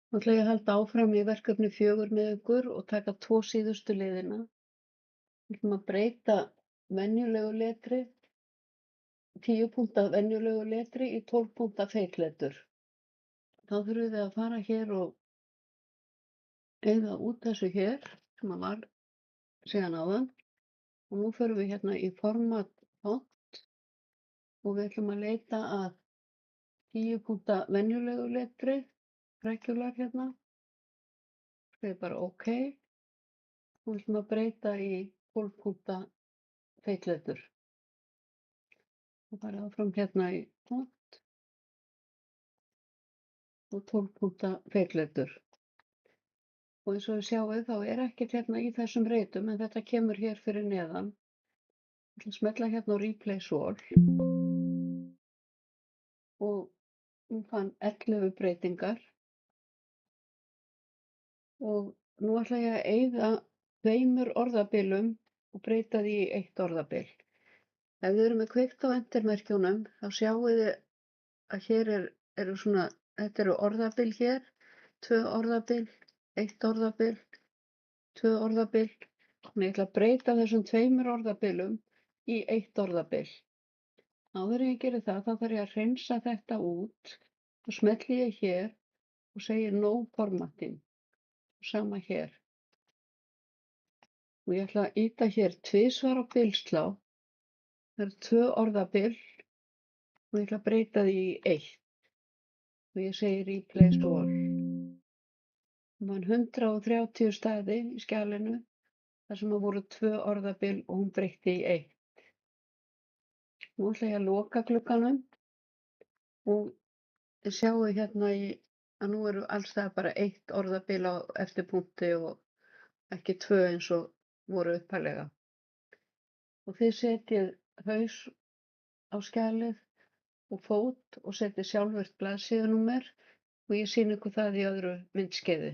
Nú ætla ég að halda áfram í verkefni 4 með ykkur og taka 2 síðustu liðina. Við ætlum að breyta venjulegu letri, 10 punkta venjulegu letri í 12 punkta feitletur. Þá þurfum við að fara hér og eyða út þessu hér sem að var síðan áðan. Og nú förum við hérna í format font og við ætlum að leita að 10 punkta venjulegu letri, regular hérna. Það er bara OK. Og við ætlum að breyta í 12 punkta feitletur. Og farið áfram hérna í font og 12 punkta feitletur. Og eins og þið sjáið þá er ekkert hérna í þessum reytum en þetta kemur hér fyrir neðan. Ég ætla að smella hérna á Replace All og hún fann 11 breytingar. Og nú ætla ég að eyða 2 orðabilum og breyta því í 1 orðabil. Ef þið eru með kveikt á entermerkjunum þá sjáið þið að hér eru svona, þetta eru orðabil hér, 2 orðabil, 1 orðabil, 2 orðabil. Þannig ég ætla að breyta þessum 2 orðabilum í 1 orðabil. Áður en ég geri það þá þarf ég að hreinsa þetta út og smelli ég hér og segi No formatting. Sama hér. Og ég ætla að ýta hér 2 á bilslá. Það eru 2 orðabil og ég ætla að breyta því í 1. Og ég segi Replace All. Hún var 130 staði í skjalinu þar sem voru 2 orðabil og hún breytti í 1. Nú ætla ég að loka glugganum og þið sjáu hérna að nú eru alls það bara 1 orðabil á eftir punkti og ekki 2 eins og voru upphaflega. Og þið setjið haus á skjalið og fót og setjið sjálfvirkt blaðsíðunúmer og ég sýni ykkur það í öðru myndskeiði.